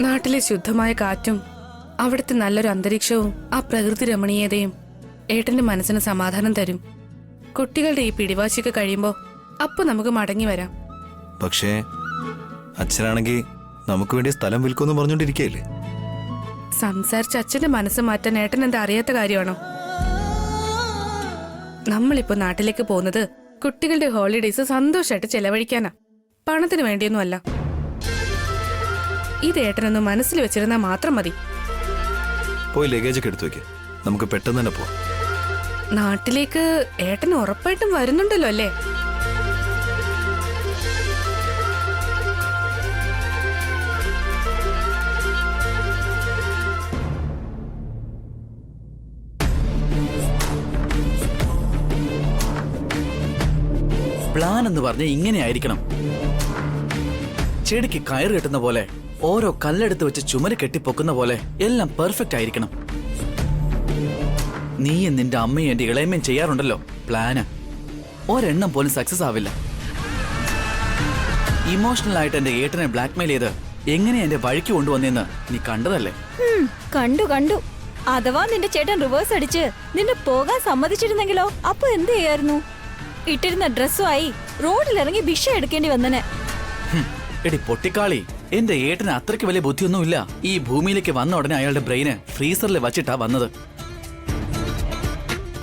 നാട്ടിലെ ശുദ്ധമായ കാറ്റും അവിടുത്തെ നല്ലൊരു അന്തരീക്ഷവും ആ പ്രകൃതി രമണീയതയും ഏട്ടന്റെ മനസ്സിന് സമാധാനം തരും. കുട്ടികളുടെ ഈ പിടിവാശിയൊക്കെ കഴിയുമ്പോ അപ്പൊ നമുക്ക് മടങ്ങി വരാം. പക്ഷേ അച്ഛനാണെങ്കിൽ നമുക്ക് വേണ്ടി സ്ഥലം വിൽക്കുമെന്ന് പറഞ്ഞോണ്ടിരിക്കയില്ലേ? സംസാരിച്ച് അച്ഛന്റെ മനസ്സ് മാറ്റാൻ ഏട്ടൻ എന്താ അറിയാത്ത കാര്യമാണോ? നമ്മളിപ്പോ നാട്ടിലേക്ക് പോകുന്നത് കുട്ടികളുടെ ഹോളിഡേയ്സ് സന്തോഷമായിട്ട് ചെലവഴിക്കാനാ, പണത്തിന് വേണ്ടിയൊന്നും അല്ല. ഇത് ഏട്ടനൊന്ന് മനസ്സിൽ വെച്ചിരുന്നാ മാത്രം മതി. പോയി ലഗേജൊക്കെ എടുത്തു വെക്ക്, നമുക്ക് പെട്ടെന്ന് തന്നെ പോവാം. നാട്ടിലേക്ക് ഏട്ടൻ ഉറപ്പായിട്ടും വരുന്നുണ്ടല്ലോ അല്ലേ? പ്ലാൻ എന്ന് പറഞ്ഞ ഇങ്ങനെ ആയിരിക്കണം. ചെടിക്ക് കയറ് കെട്ടുന്ന പോലെ, ഓരോ കല്ലെടുത്ത് വെച്ച് ചുമര് കെട്ടിപ്പൊക്കുന്ന പോലെ എല്ലാം പെർഫെക്റ്റ് ആയിരിക്കണം. നീയും നിന്റെ അമ്മയും എന്റെ ഇളയമ്മയും ചെയ്യാറുണ്ടല്ലോ പ്ലാന്, ഒരെണ്ണം പോലും സക്സസ് ആവില്ല. ഇമോഷണൽ ആയിട്ട് എന്റെ ഏട്ടനെ ബ്ലാക്ക്മെയിൽ ചെയ്ത് എങ്ങനെ എന്റെ വഴിക്ക് കൊണ്ടുവന്നെന്ന് നീ കണ്ടതല്ലേ? കണ്ടു. അഥവാ നിന്റെ ചേട്ടൻ റിവേഴ്സ് അടിച്ച് നിന്നെ പോകാൻ സമ്മതിച്ചിരുന്നെങ്കിലോ അപ്പൊ എന്ത് ചെയ്യായിരുന്നു? ഇട്ടിരുന്ന ഡ്രസ്സുമായി റോഡിലിറങ്ങി ഭിക്ഷ എടുക്കേണ്ടി വന്നനെ. എടി പൊട്ടിക്കാളി, എന്റെ ഏട്ടന് അത്രയ്ക്ക് വലിയ ബുദ്ധിയൊന്നുമില്ല. ഈ ഭൂമിയിലേക്ക് വന്ന ഉടനെ അയാളുടെ ബ്രെയിന് ഫ്രീസറിൽ വച്ചിട്ടാ വന്നത്.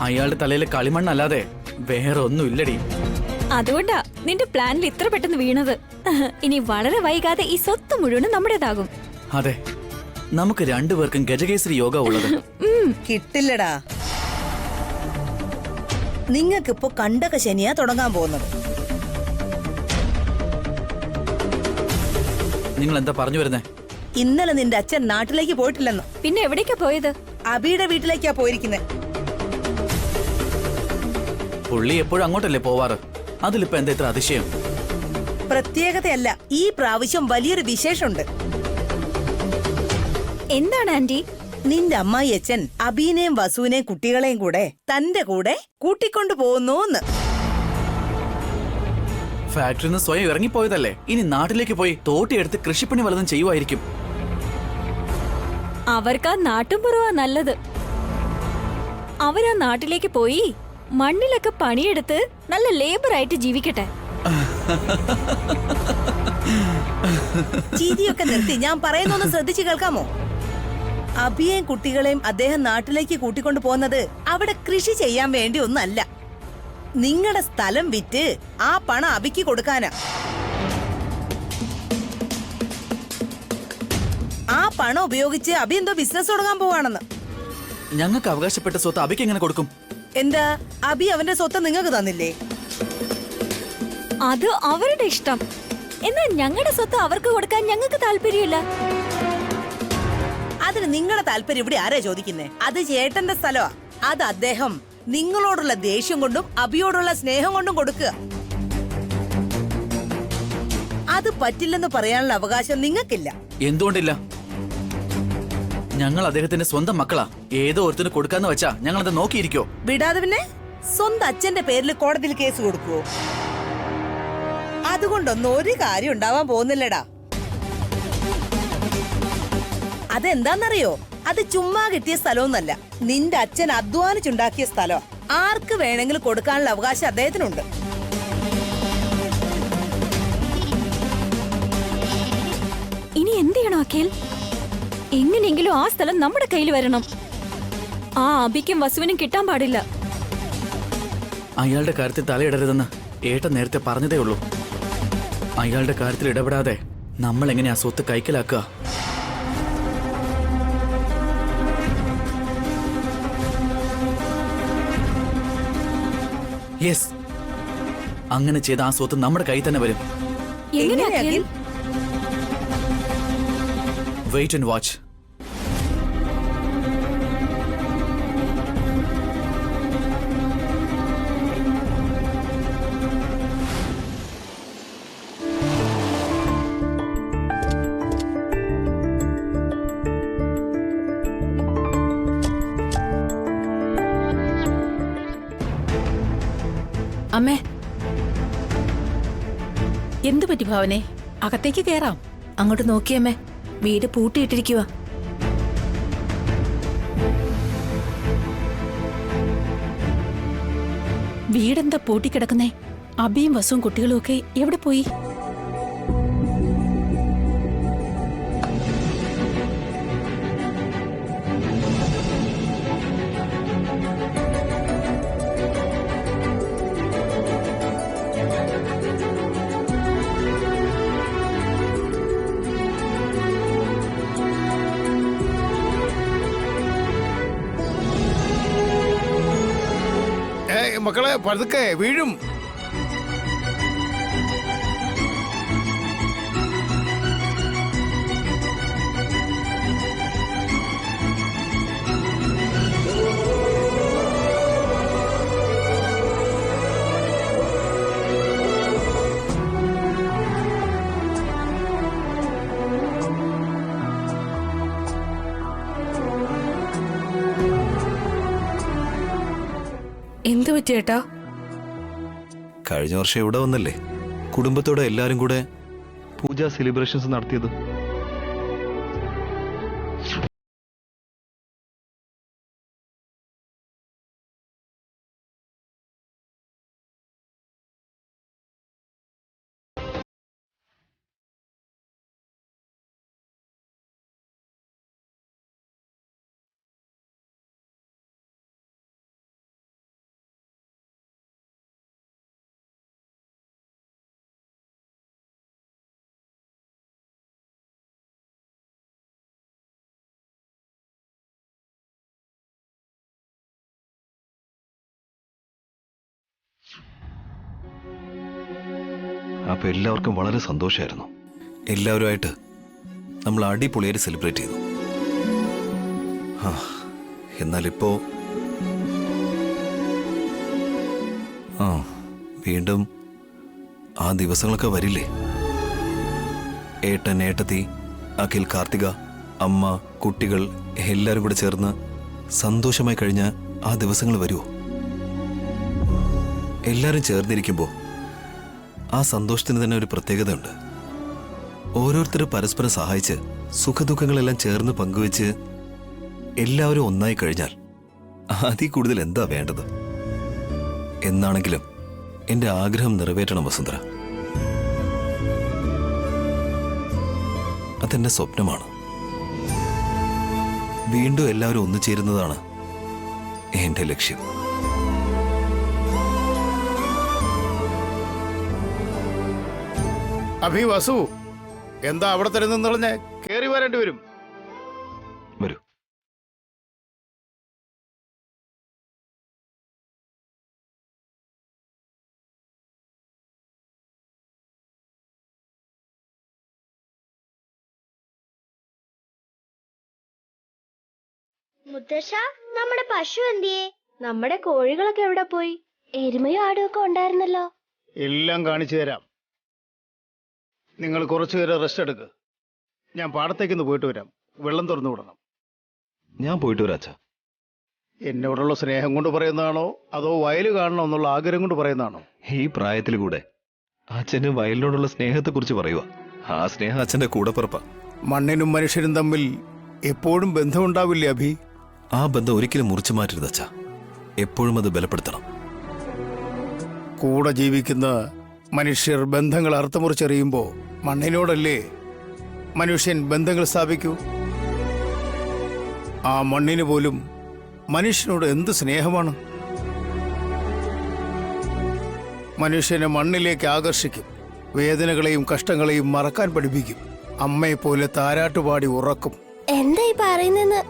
അയാളുടെ തലയിലെ കളിമണ്ണല്ലാതെ വേറെ ഒന്നുമില്ലടി. അതുകൊണ്ടാ നിന്റെ പ്ലാനിൽ ഇത്ര പെട്ടെന്ന് വീണത്. ഇനി വളരെ വൈകാതെ ഈ സ്വത്ത് മുഴുവനും നമ്മുടേതാകും. അതെ, നമുക്ക് രണ്ടുപേർക്കും ഗജകേസരി യോഗ ഉള്ളത്. കിട്ടില്ലടാ. നിങ്ങൾക്കിപ്പോ കണ്ടക ശനിയാ തുടങ്ങാൻ പോകുന്നത്. നിങ്ങൾ എന്താ പറഞ്ഞു വരുന്നേ? ഇന്നലെ നിന്റെ അച്ഛൻ നാട്ടിലേക്ക് പോയിട്ടില്ലെന്ന്. പിന്നെ എവിടേക്കാ പോയത്? അബിയുടെ വീട്ടിലേക്കാ പോയിരിക്കുന്നത്. പുള്ളി എപ്പോഴും അങ്ങോട്ടല്ലേ പോവാറ്, അതിലിപ്പോ എന്താ ഇത്ര അതിശയം? പ്രത്യേകതയല്ല, ഈ പ്രാവശ്യം വലിയൊരു വിശേഷമുണ്ട്. എന്താണ് ആന്റി? നിന്റെ അമ്മായി അച്ഛൻ അബീനെയും വസുവിനെയും കുട്ടികളെയും കൂടെ തന്റെ കൂടെ കൂട്ടിക്കൊണ്ടു പോകുന്നു. ഫാക്ടറിയിൽ നിന്ന് സ്വയം ഇറങ്ങിപ്പോയതല്ലേ, ഇനി നാട്ടിലേക്ക് പോയി തോട്ടിയെടുത്ത് കൃഷിപ്പണി വല്ലതും ചെയ്യുമായിരിക്കും. അവർക്ക് ആ നാട്ടുമ്പുറവാ നല്ലത്. അവരാ നാട്ടിലേക്ക് പോയി മണ്ണിലൊക്കെ പണിയെടുത്ത് നല്ല ലേബർ ആയിട്ട് ജീവിക്കട്ടെ. ചീതിയൊക്കെ നിർത്തി ഞാൻ പറയുന്നൊന്ന് ശ്രദ്ധിച്ചു കേൾക്കാമോ? അബിയെയും കുട്ടികളെയും അദ്ദേഹം നാട്ടിലേക്ക് കൂട്ടിക്കൊണ്ടു പോകുന്നത് അവിടെ കൃഷി ചെയ്യാൻ വേണ്ടി ഒന്നല്ല. നിങ്ങളുടെ സ്ഥലം വിറ്റ് ആ പണം അബിക്ക് കൊടുക്കാനാ. ആ പണം ഉപയോഗിച്ച് അബി എന്തോ ബിസിനസ് തുടങ്ങാൻ പോവാണെന്ന്. ഞങ്ങൾക്ക് അവകാശപ്പെട്ട സ്വത്ത് അബിക്ക് എങ്ങനെ കൊടുക്കും? എന്താ, അബി അവന്റെ സ്വത്ത് നിങ്ങൾക്ക് തന്നില്ലേ? അത് അവരുടെ ഇഷ്ടം. എന്നാൽ ഞങ്ങളുടെ സ്വത്ത് അവർക്ക് കൊടുക്കാൻ ഞങ്ങൾക്ക് താല്പര്യമില്ല. അതിന് നിങ്ങളുടെ താല്പര്യം ഇവിടെ ആരാ ചോദിക്കുന്നേ? അത് ചേട്ടന്റെ സ്ഥലമാ. അത് അദ്ദേഹം നിങ്ങളോടുള്ള ദേഷ്യം കൊണ്ടും അബിയോടുള്ള സ്നേഹം കൊണ്ടും കൊടുക്കുക. അത് പറ്റില്ലെന്ന് പറയാനുള്ള അവകാശം നിങ്ങൾക്കില്ല. എന്തുകൊണ്ടില്ല? ഞങ്ങൾ അദ്ദേഹത്തിന്റെ സ്വന്തം മക്കളാ. ഏതോ ഒരുത്തിന് കൊടുക്കാന്ന് വെച്ചാ ഞങ്ങൾ അത് നോക്കിയിരിക്കോ? വിടാതെ പിന്നെ സ്വന്തം അച്ഛന്റെ പേരിൽ കോടതിയിൽ കേസ് കൊടുക്കുവോ? അതുകൊണ്ടൊന്നും ഒരു കാര്യം ഉണ്ടാവാൻ പോകുന്നില്ലടാ. അതെന്താന്നറിയോ? അത് ചുമ്മാ കിട്ടിയ സ്ഥലമൊന്നല്ല, നിന്റെ അച്ഛൻ അധ്വാനിച്ചുണ്ടാക്കിയ സ്ഥലം. ആർക്ക് വേണമെങ്കിലും കൊടുക്കാനുള്ള അവകാശം അദ്ദേഹത്തിനുണ്ട്. ഇനി എന്ത് ചെയ്യണം അഖിൽ? എങ്ങനെയെങ്കിലും ആ സ്ഥലം നമ്മുടെ കയ്യിൽ വരണം. ആ അബിക്കും വസുവിനും കിട്ടാൻ പാടില്ല. അയാളുടെ കാര്യത്തിൽ തലയിടരുതെന്ന് ഏട്ടൻ നേരത്തെ പറഞ്ഞതേ ഉള്ളൂ. അയാളുടെ കാര്യത്തിൽ ഇടപെടാതെ നമ്മൾ എങ്ങനെയാ സ്വത്ത് കൈക്കലാക്കുക? യെസ്, അങ്ങനെ ചെയ്ത ആ സ്വത്ത് നമ്മുടെ കയ്യിൽ തന്നെ വരും. Wait and watch. അമ്മേ, എന്തു പറ്റി ഭാവനെ? അകത്തേക്ക് കേറാം. അങ്ങോട്ട് നോക്കിയമ്മേ. വീട് പൂട്ടിയിട്ടിരിക്കുക. വീടെന്താ പൂട്ടിക്കിടക്കുന്നേ? അബിയും വസുവും കുട്ടികളും ഒക്കെ എവിടെ പോയി? മക്കളെ പതുക്കെ വീഴും. എന്തു പറ്റിയേട്ടാ? കഴിഞ്ഞ വർഷം ഇവിടെ വന്നല്ലേ കുടുംബത്തോടെ എല്ലാരും കൂടെ പൂജാ സെലിബ്രേഷൻസ് നടത്തിയത്. അപ്പൊ എല്ലാവർക്കും വളരെ സന്തോഷമായിരുന്നു. എല്ലാവരുമായിട്ട് നമ്മൾ അടിപൊളിയായിട്ട് സെലിബ്രേറ്റ് ചെയ്തു. എന്നാലിപ്പോ വീണ്ടും ആ ദിവസങ്ങളൊക്കെ വരില്ലേ? ഏട്ടൻ, ഏട്ടത്തി, അഖിൽ, കാർത്തിക, അമ്മ, കുട്ടികൾ എല്ലാരും കൂടെ ചേർന്ന് സന്തോഷമായി കഴിഞ്ഞ ആ ദിവസങ്ങൾ വരുമോ? എല്ലാരും ചേർന്നിരിക്കുമ്പോ ആ സന്തോഷത്തിന് തന്നെ ഒരു പ്രത്യേകതയുണ്ട്. ഓരോരുത്തരും പരസ്പരം സഹായിച്ച് സുഖദുഃഖങ്ങളെല്ലാം ചേർന്ന് പങ്കുവെച്ച് എല്ലാവരും ഒന്നായി കഴിഞ്ഞാൽ അതിൽ കൂടുതൽ എന്താ വേണ്ടത്? എന്നാണെങ്കിലും എന്റെ ആഗ്രഹം നിറവേറ്റണം വസുന്ധര. അതെന്റെ സ്വപ്നമാണ്. വീണ്ടും എല്ലാവരും ഒന്നുചേരുന്നതാണ് എന്റെ ലക്ഷ്യം. അഭി, വസു, എന്താ അവിടെ തന്നെ നിന്നളഞ്ഞ് കേറി വരേണ്ടി വരും. വരൂ. മുത്തശ്ശ, നമ്മുടെ പശു എന്തിയേ? നമ്മുടെ കോഴികളൊക്കെ എവിടെ പോയി? എരുമയും ആടും ഒക്കെ ഉണ്ടായിരുന്നല്ലോ. എല്ലാം കാണിച്ചു തരാം. നിങ്ങൾ കുറച്ചു നേരം റെസ്റ്റ് എടുക്ക്. ഞാൻ പാടത്തേക്കൊന്ന് പോയിട്ട് വരാം. വെള്ളം തുറന്നു വിടണം. ഞാൻ പോയിട്ട് വരാം അച്ഛാ. എന്നോടുള്ള സ്നേഹം കൊണ്ട് പറയുന്നതാണോ അതോ വയല് കാണണം എന്നുള്ള ആഗ്രഹം കൊണ്ട് പറയുന്നതാണോ? ഈ പ്രായത്തിൽ കൂടെ അച്ഛന് വയലിനോടുള്ള സ്നേഹത്തെ കുറിച്ച് പറയുക. ആ സ്നേഹം അച്ഛന്റെ കൂടപ്പിറപ്പാ. മണ്ണിനും മനുഷ്യനും തമ്മിൽ എപ്പോഴും ബന്ധമുണ്ടാവില്ലേ അഭി? ആ ബന്ധം ഒരിക്കലും മുറിച്ചു മാറ്റരുത് അച്ഛാ. എപ്പോഴും അത് ബലപ്പെടുത്തണം. കൂടെ ജീവിക്കുന്ന മനുഷ്യർ ബന്ധങ്ങൾ അർത്ഥമുറിച്ചെറിയുമ്പോ മണ്ണിനോടല്ലേ മനുഷ്യൻ ബന്ധങ്ങൾ സ്ഥാപിക്കൂ? ആ മണ്ണിന് പോലും മനുഷ്യനോട് എന്ത് സ്നേഹമാണ്. മനുഷ്യനെ മണ്ണിലേക്ക് ആകർഷിക്കും. വേദനകളെയും കഷ്ടങ്ങളെയും മറക്കാൻ പഠിപ്പിക്കും. അമ്മയെപ്പോലെ താരാട്ടുപാടി ഉറക്കും. എന്തായി പറയുന്നെന്ന്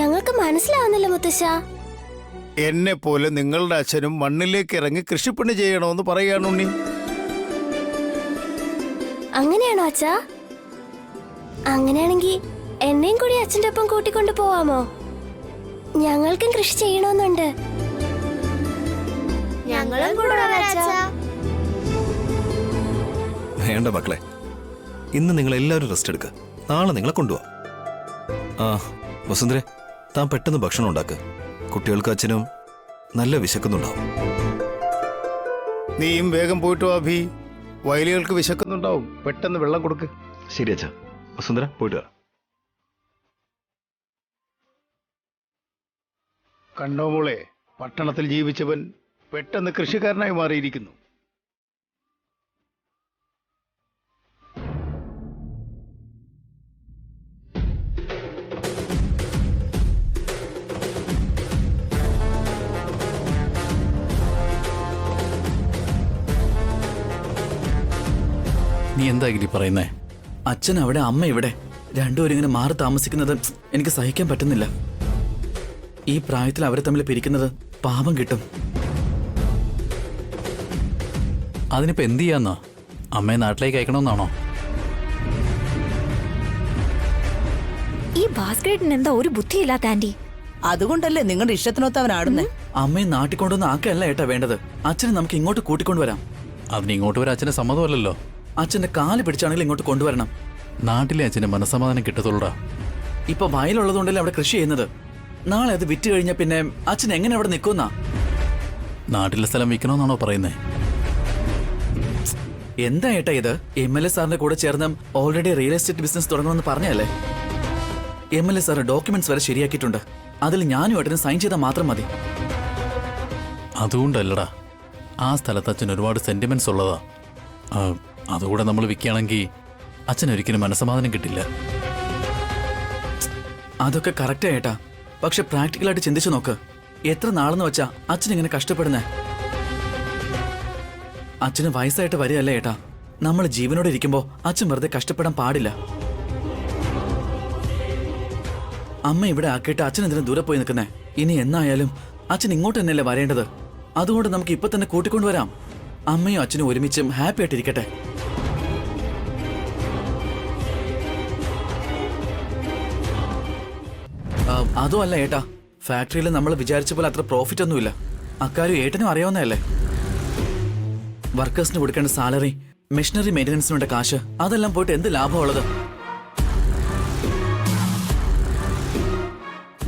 ഞങ്ങൾക്ക് മനസ്സിലാവുന്നില്ല മുത്തശ്ശ. എന്നെ പോലെ നിങ്ങളുടെ അച്ഛനും മണ്ണിലേക്ക് ഇറങ്ങി കൃഷിപ്പണി ചെയ്യണമെന്ന് പറയുകയാണ് ഉണ്ണി. അങ്ങനെയാണോ അച്ഛാ? അങ്ങനെയാണെങ്കിൽ എന്നെയും കൂടി അച്ഛൻ്റെ ഒപ്പം കൂട്ടിക്കൊണ്ടു പോവാമോ? ഞങ്ങൾക്കും കൃഷി ചെയ്യണമെന്നുണ്ട്. ഞങ്ങളും കൂടെ വരാം അച്ഛാ. വേണ്ട മക്കളെ, ഇന്ന് നിങ്ങൾ എല്ലാവരും റെസ്റ്റ് എടുക്കുക. നാളെ നിങ്ങളെ കൊണ്ടുപോവാം. ആ വസുന്ധരെ, താൻ പെട്ടെന്ന് ഭക്ഷണം ഉണ്ടാക്ക്. കുട്ടികൾക്ക് അച്ഛനും നല്ല വിശക്കുന്നുണ്ടാവും. നീയും വേഗം പോയിട്ട് വാ അഭി. വയലുകൾക്ക് വിശക്കുന്നുണ്ടാവും. പെട്ടെന്ന് വെള്ളം കൊടുക്ക്. ശരി അച്ഛാ. വസുന്ധര, പോയിട്ട് വരാം. കണ്ടോ മോളെ, പട്ടണത്തിൽ ജീവിച്ചവൻ പെട്ടെന്ന് കൃഷിക്കാരനായി മാറിയിരിക്കുന്നു. നീ എന്താ ഗിരി പറയുന്നേ? അച്ഛൻ അവിടെ, അമ്മ ഇവിടെ, രണ്ടുപേരും ഇങ്ങനെ മാറി താമസിക്കുന്നത് എനിക്ക് സഹിക്കാൻ പറ്റുന്നില്ല. ഈ പ്രായത്തിൽ അവരെ തമ്മിൽ പിരിക്കുന്നത് പാപം കിട്ടും. അതിനിപ്പോ എന്ത് ചെയ്യാന്നാ? അമ്മയെ നാട്ടിലേക്ക് അയക്കണമെന്നാണോ? ഈ ഭാസ്കരേട്ടൻ എന്താ ഒരു ബുദ്ധിയില്ലാത്ത ആന്റി? അതുകൊണ്ടല്ലേ നിങ്ങളുടെ ഇഷ്ടത്തിനൊത്ത് അവൻ ആടുന്നേ. അമ്മയെ നാട്ടിൽ കൊണ്ടുവന്ന് ആക്കല്ല ഏട്ടാ വേണ്ടത്. അച്ഛനെ നമുക്ക് ഇങ്ങോട്ട് കൂട്ടിക്കൊണ്ടുവരാം. അതിന് ഇങ്ങോട്ട് വരാൻ അച്ഛന്റെ സമ്മതമല്ലല്ലോ. അച്ഛന്റെ കാല് പിടിച്ചാണെങ്കിൽ ഇങ്ങോട്ട് കൊണ്ടുവരണം. നാട്ടിലെ അച്ഛന്റെ മനസ്സമാധാനം കിട്ടത്തുള്ളൂടാ. ഇപ്പൊ വയലുള്ളതുകൊണ്ടല്ലേ അവിടെ കൃഷി ചെയ്യുന്നത്. നാളെ അത് വിറ്റ് കഴിഞ്ഞാൽ പിന്നെ അച്ഛൻ എങ്ങനെ അവിടെ നിൽക്കുന്നാ? നാട്ടിലെ സ്ഥലം വിൽക്കണമെന്നാണോ പറയുന്നേ? എന്താ ഏട്ടാ ഇത്? MLA സാറിന്റെ കൂടെ ചേർന്ന് ഓൾറെഡി റിയൽ എസ്റ്റേറ്റ് ബിസിനസ് തുടങ്ങണമെന്ന് പറഞ്ഞല്ലേ? MLA സാറ് ഡോക്യുമെന്റ്സ് വരെ ശരിയാക്കിയിട്ടുണ്ട്. അതിൽ ഞാനും ഏട്ടനും സൈൻ ചെയ്താൽ മാത്രം മതി. അതുകൊണ്ടല്ലടാ, ആ സ്ഥലത്ത് അച്ഛൻ ഒരുപാട് സെന്റിമെന്റ്സ് ഉള്ളതാ. അതുകൂടെ നമ്മൾ വിൽക്കുകയാണെങ്കിൽ അച്ഛൻ ഒരിക്കലും മനസ്സമാധാനം കിട്ടില്ല. അതൊക്കെ കറക്റ്റാ ഏട്ടാ. പക്ഷെ പ്രാക്ടിക്കലായിട്ട് ചിന്തിച്ചു നോക്ക്. എത്ര നാളെന്ന് വെച്ചാ അച്ഛൻ ഇങ്ങനെ കഷ്ടപ്പെടുന്നേ? അച്ഛന് വയസ്സായിട്ട് വരികയല്ലേ ഏട്ടാ. നമ്മൾ ജീവനോടെ ഇരിക്കുമ്പോ അച്ഛൻ വെറുതെ കഷ്ടപ്പെടാൻ പാടില്ല. അമ്മ ഇവിടെ ആക്കിയിട്ട് അച്ഛൻ എന്തിനാ ദൂരെ പോയി നിൽക്കുന്നേ? ഇനി എന്നായാലും അച്ഛൻ ഇങ്ങോട്ട് തന്നെയല്ലേ വരേണ്ടത്. അതുകൊണ്ട് നമുക്ക് ഇപ്പൊ തന്നെ കൂട്ടിക്കൊണ്ടുവരാം. അമ്മയും അച്ഛനും ഒരുമിച്ചും ഹാപ്പി ആയിട്ടിരിക്കട്ടെ. അതും അല്ല ഏട്ടാ, ഫാക്ടറിയിൽ നമ്മൾ വിചാരിച്ച പോലെ അത്ര പ്രോഫിറ്റ് ഒന്നുമില്ല. അക്കാര്യം ഏട്ടനും അറിയാവുന്നതല്ലേ. വർക്കേഴ്സിന് കൊടുക്കേണ്ട സാലറി, മെഷീനറി മെയിൻ്റനൻസിനുള്ള കാശ്, അതെല്ലാം പോയിട്ട് എന്ത് ലാഭമുള്ളത്?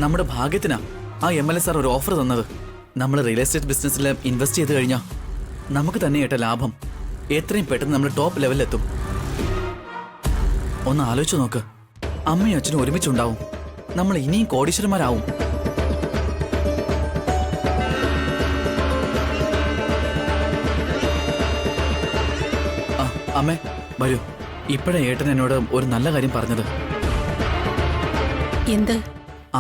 നമ്മുടെ ഭാഗ്യത്തിനാ ആ MLA സാർ ഒരു ഓഫർ തന്നത്. നമ്മൾ റിയൽ എസ്റ്റേറ്റ് ബിസിനസ്സിൽ ഇൻവെസ്റ്റ് ചെയ്ത് കഴിഞ്ഞാൽ നമുക്ക് തന്നെ ഏട്ട ലാഭം. എത്രയും പെട്ടെന്ന് നമ്മൾ ടോപ്പ് ലെവലിലെത്തും. ഒന്ന് ആലോചിച്ചു നോക്ക്. അമ്മയും അച്ഛനും ഒരുമിച്ചുണ്ടാവും. നമ്മൾ ഇനിയും കോടീശ്വരന്മാരാവും. അമ്മേ വരൂ. ഇപ്പോഴേ ഏട്ടൻ എന്നോട് ഒരു നല്ല കാര്യം പറഞ്ഞത്. എന്ത്?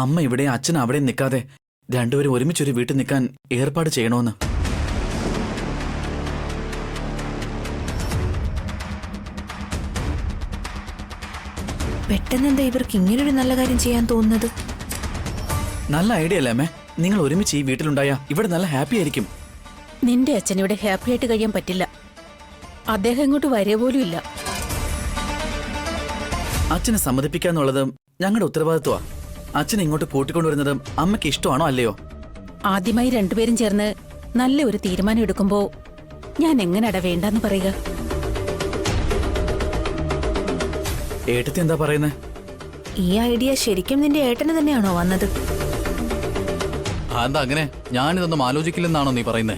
അമ്മ ഇവിടെ അച്ഛൻ അവിടെ നിൽക്കാതെ രണ്ടുപേരും ഒരുമിച്ചൊരു വീട്ടിൽ നിൽക്കാൻ ഏർപ്പാട് ചെയ്യണമെന്ന്. പെട്ടെന്ന് എന്താ ഇവർക്ക് ഇങ്ങനൊരു നല്ല കാര്യം ചെയ്യാൻ തോന്നുന്നത്? നല്ല ഐഡിയ അല്ലേ അമ്മേ? നിങ്ങൾ ഒരുമിച്ച് ഈ വീട്ടിലുണ്ടായ ഇവിടെ നല്ല ഹാപ്പി ആയിരിക്കും. നിന്റെ അച്ഛൻ ഇവിടെ ഹാപ്പി ആയിട്ട് കഴിയാൻ പറ്റില്ല. അദ്ദേഹം ഇങ്ങോട്ട് വരിക പോലും ഇല്ല. അച്ഛനെ സമ്മതിപ്പിക്കാന്നുള്ളത് ഞങ്ങളുടെ ഉത്തരവാദിത്വമാ. അച്ഛനെ ഇങ്ങോട്ട് കൂട്ടിക്കൊണ്ടുവരുന്നത് അമ്മയ്ക്ക് ഇഷ്ടമാണോ അല്ലയോ? ആദ്യമായി രണ്ടുപേരും ചേർന്ന് നല്ല ഒരു തീരുമാനം എടുക്കുമ്പോ ഞാൻ എങ്ങനെയാടാ വേണ്ടെന്ന് പറയുക? ഏട്ടത്തി എന്താ പറയുന്നേ? ഈ ഐഡിയ ശരിക്കും നിന്റെ ഏട്ടന് തന്നെയാണോ വന്നത്? എന്താ അങ്ങനെ? ഞാനിതൊന്നും ആലോചിക്കില്ലെന്നാണോ നീ പറയുന്നേ?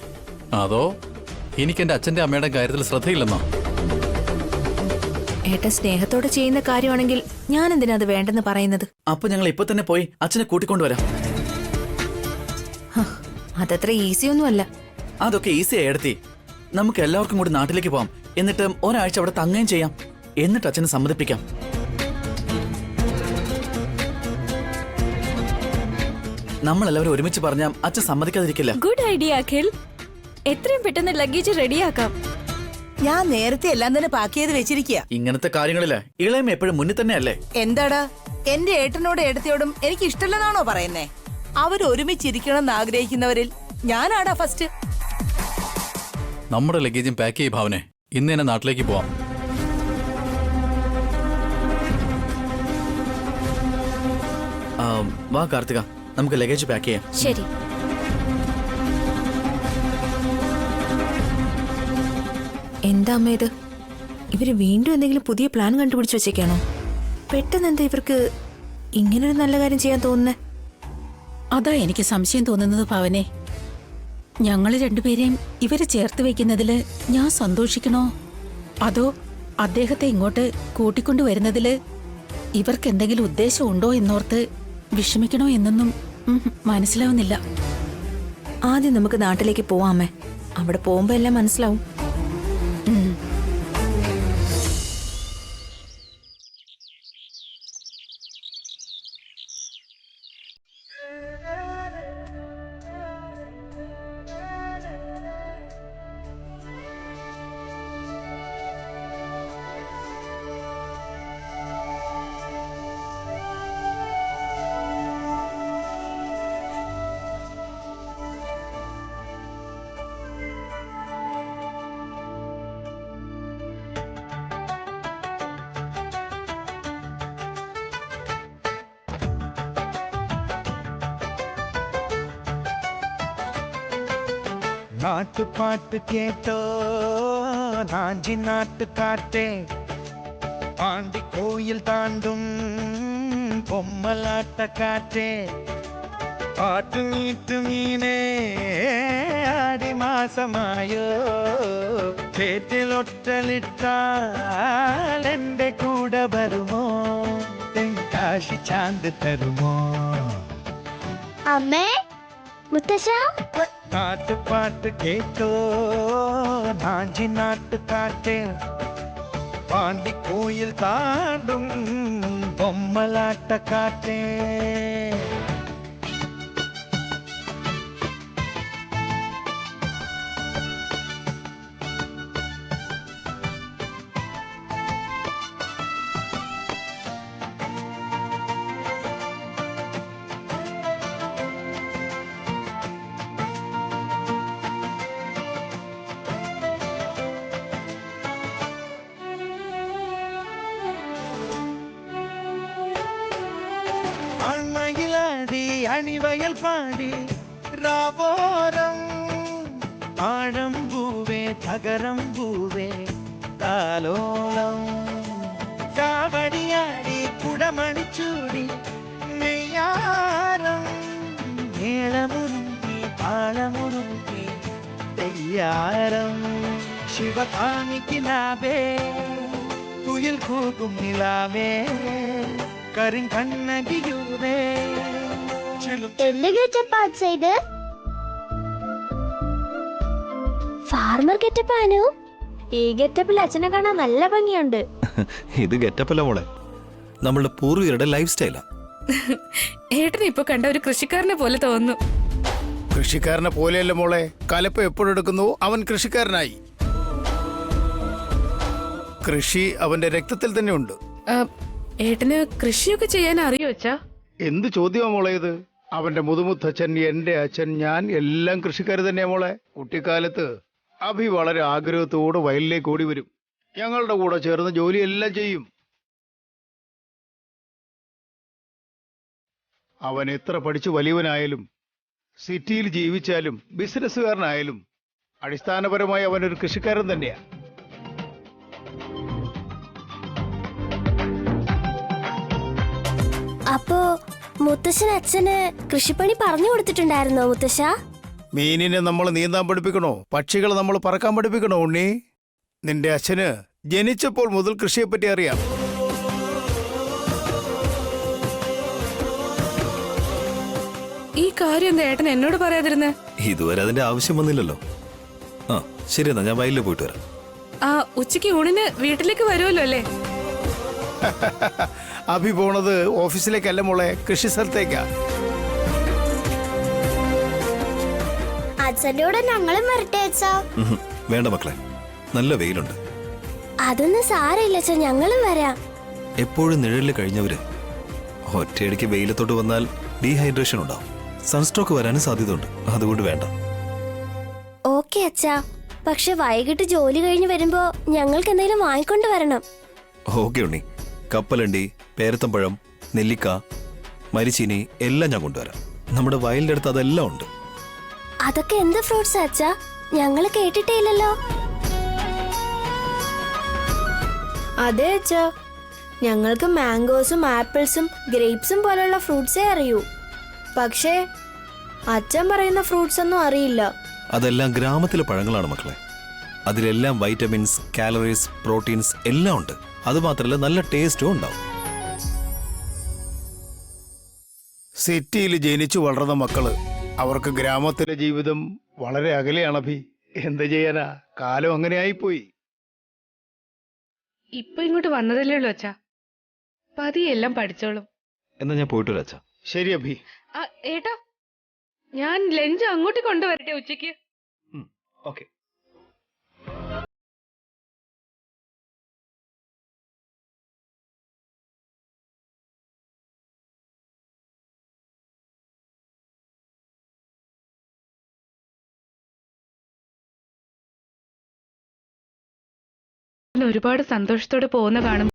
അതോ എനിക്ക് എന്റെ അച്ഛന്റെ അമ്മയുടെ കാര്യത്തിൽ ശ്രദ്ധയില്ലെന്നോ? ഏട്ടൻ സ്നേഹത്തോടെ ചെയ്യുന്ന കാര്യമാണെങ്കിൽ ഞാൻ എന്തിനാ അത് വേണ്ടെന്ന് പറയുന്നത്? അപ്പൊ ഞങ്ങൾ ഇപ്പൊ തന്നെ പോയി അച്ഛനെ കൂട്ടിക്കൊണ്ടുവരാം. അതത്ര ഈസി ഒന്നുമല്ല. അതൊക്കെ ഈസി ഏടത്തി. നമുക്ക് എല്ലാവർക്കും കൂടി നാട്ടിലേക്ക് പോവാം. എന്നിട്ട് ഒരാഴ്ച അവിടെ തങ്ങുകയും ചെയ്യാം. എന്നിട്ട് അച്ഛനെ സമ്മതിപ്പിക്കാം. നമ്മളെല്ലാവരും ഒരുമിച്ച് പറഞ്ഞാൽ അച്ഛൻ സമ്മതിക്കാതിരിക്കില്ല. Good idea Akhil. എത്രയും പെട്ടെന്ന് ലഗേജ് റെഡിയാക്കാം. ഞാൻ നേരത്തെ എല്ലാം തന്നെ പാക്ക് ചെയ്ത് വെച്ചിരിക്കുക. ഇങ്ങനത്തെ കാര്യങ്ങളില് ഇളയം എപ്പോഴും മുന്നിൽ തന്നെയല്ലേ? എന്താടാ, എന്റെ ഏട്ടനോട് ഏട്ടത്തിയോടും എനിക്ക് ഇഷ്ടമല്ലെന്നാണോ പറയുന്നേ? അവർ ഒരുമിച്ചിരിക്കണമെന്ന് ആഗ്രഹിക്കുന്നവരിൽ ഞാനാടാ ഫസ്റ്റ്. നമ്മുടെ ലഗേജും പാക്ക് ചെയ്യ ഭാവനെ. ഇന്ന് തന്നെ നാട്ടിലേക്ക് പോവാം. വാ കാർത്തിക, നമുക്ക് ലഗേജ് പാക്ക് ചെയ്യാം. ശരി. എന്താ അമ്മ ഇത്? ഇവര് വീണ്ടും എന്തെങ്കിലും പുതിയ പ്ലാൻ കണ്ടുപിടിച്ച് വെച്ചേക്കാണോ? പെട്ടെന്ന് എന്താ ഇവർക്ക് ഇങ്ങനൊരു നല്ല കാര്യം ചെയ്യാൻ തോന്നുന്നേ? അതാ എനിക്ക് സംശയം തോന്നുന്നത് ഭാവനെ. ഞങ്ങള് രണ്ടുപേരെയും ഇവരെ ചേർത്ത് വയ്ക്കുന്നതില് ഞാൻ സന്തോഷിക്കണോ, അതോ അദ്ദേഹത്തെ ഇങ്ങോട്ട് കൂട്ടിക്കൊണ്ടുവരുന്നതില് ഇവർക്ക് എന്തെങ്കിലും ഉദ്ദേശം ഉണ്ടോ എന്നോർത്ത് വിഷമിക്കണോ എന്നൊന്നും മനസ്സിലാവുന്നില്ല. ആദ്യം നമുക്ക് നാട്ടിലേക്ക് പോവാമേ. അവിടെ പോകുമ്പോ എല്ലാം മനസ്സിലാവും. நாட்டுப்பாட்டு கேட்டோ நாஞ்சி நாட்டு காட்டே ஆண்டி கோயில் தாண்டும் பொம்மலாட்ட காட்டே ஆட்டு நீட்டு மீனே ஆடி மாசமாയോ ചേറ്റിലൊട്ടലിട്ടാൽ എന്റെ കൂടെ വരുമോ തെങ്കാശി ചാന്ത് തരുമോ അമ്മേ മുത്തശ്ശ നാട്ടുപാട്ട് കേട്ടോ നാഞ്ചി നാട്ട് കാറ്റേ പാണ്ടി കോയിൽ താണ്ടും ബൊമ്മലാട്ട കാറ്റേ അണിവയൽ പാടി രാവോരം ആഴം പൂവേ തകരം പൂവേ താലോളം കാവടിയാടി കുടമണിച്ചൂടി നെയ്യാരം മേളമുറുമ്പി താളമുറുമ്പി തെയ്യാരം ശിവകാമിക്കിനാവേ കുയിൽ കൂകും നിലാവേ കരിങ്കണ്ണകിയൂവേ എന്ത് ഗെറ്റപ്പാണ് ചെയ്ത് ഫാർമർ ഗെറ്റപ്പാനു ഈ ഗെറ്റപ്പിൽ അച്ഛനെ കാണാൻ നല്ല ഭംഗിയുണ്ട്. ഇത് ഗെറ്റപ്പല്ല മോളെ, നമ്മളുടെ പൂർവികരുടെ ലൈഫ് സ്റ്റൈലാ. ഏട്ടനെ ഇപ്പൊ കണ്ട ഒരു കൃഷിക്കാരനെ പോലെ തോന്നുന്നു. കൃഷിക്കാരനെ പോലെയല്ല മോളെ, കലപ്പ എപ്പോഴെടുക്കുന്നു അവൻ കൃഷിക്കാരനായി. കൃഷി അവന്റെ രക്തത്തിൽ തന്നെ ഉണ്ട്. ഏട്ടന് കൃഷിയൊക്കെ ചെയ്യാൻ അറിയോ അച്ഛാ? എന്ത് ചോദ്യമാ മോളെ ഇത്? അവന്റെ മുതുമുത്തച്ഛൻ, എന്റെ അച്ഛൻ, ഞാൻ എല്ലാം കൃഷിക്കാർ തന്നെയാ മോളെ. കുട്ടിക്കാലത്ത് അഭി വളരെ ആഗ്രഹത്തോടെ വയലിലേക്ക് ഓടി വരും. ഞങ്ങളുടെ കൂടെ ചേർന്ന് ജോലിയെല്ലാം ചെയ്യും. അവൻ എത്ര പഠിച്ചു വലിയവനായാലും സിറ്റിയിൽ ജീവിച്ചാലും ബിസിനസ്സുകാരനായാലും അടിസ്ഥാനപരമായി അവനൊരു കൃഷിക്കാരൻ തന്നെയാ. അപ്പോ മുത്തശ്ശൻ അച്ഛന് കൃഷിപ്പണി പറഞ്ഞു കൊടുത്തിട്ടുണ്ടായിരുന്നോ മുത്തശ്ശ? മീനിനെ നമ്മൾ നീന്താൻ പഠിപ്പിക്കണോ? പക്ഷികളെ നമ്മൾ പറക്കാൻ പഠിപ്പിക്കണോ ഉണ്ണി? നിന്റെ അച്ഛന് ജനിച്ചപ്പോൾ മുതൽ കൃഷിയെപ്പറ്റി അറിയാം. ഈ കാര്യം എന്താ ഏട്ടൻ എന്നോട് പറയാതിരുന്നേ? ഇതുവരെ അതിന്റെ ആവശ്യം വന്നില്ലല്ലോ. ആ ശരി, എന്നാ ഞാൻ വയലിൽ പോയിട്ട് വരാം. ആ ഉച്ചയ്ക്ക് ഊണിന് വീട്ടിലേക്ക് വരുമല്ലോ അല്ലേ? അഭി പോണത് ഓഫീസിലേക്കല്ല മോളെ, കൃഷി സ്ഥലത്തേക്കാ. അച്ഛൻ്റെ കൂടെ ഞങ്ങളും വരട്ടെ അച്ഛാ? വേണ്ട മക്കളെ, നല്ല വെയിലുണ്ട്. അതൊന്നും സാരമില്ല അച്ഛാ, ഞങ്ങളും വരാം. എപ്പോഴും നിഴലിൽ കഴിഞ്ഞവര് ഒറ്റയടിക്ക് വെയിലത്തോട്ട് വന്നാൽ ഡീഹൈഡ്രേഷൻ ഉണ്ടാവും, സൺസ്ട്രോക്ക് വരാനും സാധ്യതയുണ്ട്. അതുകൊണ്ട് വേണ്ട. ഓക്കെ അച്ഛാ, പക്ഷെ വൈകിട്ട് ജോലി കഴിഞ്ഞ് വരുമ്പോ ഞങ്ങൾക്ക് എന്തെങ്കിലും വാങ്ങിക്കൊണ്ട് വരണം. ഓക്കെ ഉണ്ണി, കപ്പലണ്ടി, പേരത്തമ്പഴം, നെല്ലിക്ക, മരിച്ചീനി എല്ലാം ഞാൻ കൊണ്ടുവരാം. നമ്മുടെ വയലിന്റെ അടുത്ത് അതെല്ലാം ഉണ്ട്. അതൊക്കെ എന്ത് ഫ്രൂട്ട്സ് അച്ഛാ? ഞങ്ങള് കേട്ടിട്ടേ ഇല്ലല്ലോ. അതെ അച്ഛാ, ഞങ്ങൾക്ക് മാംഗോസും ആപ്പിൾസും ഗ്രേപ്സും പോലുള്ള ഫ്രൂട്ട്സേ അറിയൂ. പക്ഷേ അച്ഛൻ പറയുന്ന ഫ്രൂട്ട്സ് ഒന്നും അറിയില്ല. അതെല്ലാം ഗ്രാമത്തിലെ പഴങ്ങളാണ് മക്കളെ. അതിലെല്ലാം വൈറ്റമിൻസ്, കാലറീസ്, പ്രോട്ടീൻസ് എല്ലാം ഉണ്ട്. അതുമാത്രമല്ല നല്ല ടേസ്റ്റും ഉണ്ടാവും. സിറ്റിയിൽ ജനിച്ചു വളർന്ന മക്കള് അവർക്ക് ഗ്രാമത്തിലെ ജീവിതം വളരെ അകലെയാണ് അഭി. എന്ത് ചെയ്യാനാ, കാലം അങ്ങനെ ആയിപ്പോയി. ഇപ്പൊ ഇങ്ങോട്ട് വന്നതല്ലേ ഉള്ളൂ അച്ഛാ. പതിയെല്ലാം പഠിച്ചോളും. എന്നാ ഞാൻ പോയിട്ട് വരാം അച്ഛാ. ശരി അഭി. ഏട്ടാ, ഞാൻ ലഞ്ച് അങ്ങോട്ട് കൊണ്ടുവരട്ടെ ഉച്ചയ്ക്ക്? ഓക്കെ. ഒരുപാട് സന്തോഷത്തോടെ പോകുന്ന കാണും.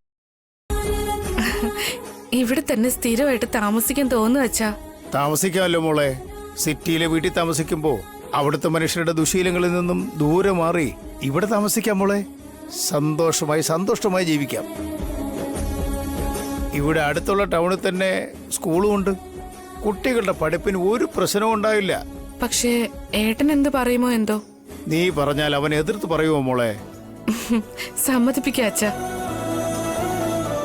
ഇവിടെ തന്നെ സ്ഥിരമായിട്ട് താമസിക്കാൻ തോന്നുന്നു അച്ഛാ. താമസിക്കാമല്ലോ മോളെ. സിറ്റിയിലെ വീട്ടിൽ താമസിക്കുമ്പോ അവിടുത്തെ മനുഷ്യരുടെ ദുശീലങ്ങളിൽ നിന്നും ദൂരെ മാറി ഇവിടെ താമസിക്കാം മോളെ. സന്തോഷമായി ജീവിക്കാം. ഇവിടെ അടുത്തുള്ള ടൗണിൽ തന്നെ സ്കൂളും ഉണ്ട്. കുട്ടികളുടെ പഠിപ്പിന് ഒരു പ്രശ്നവും ഉണ്ടാവില്ല. പക്ഷേ ഏട്ടൻ എന്ത് പറയുമോ എന്തോ. നീ പറഞ്ഞാൽ അവൻ എതിർത്ത് പറയുമോ മോളെ? സമ്മതിപ്പിക്കാം അച്ഛാ.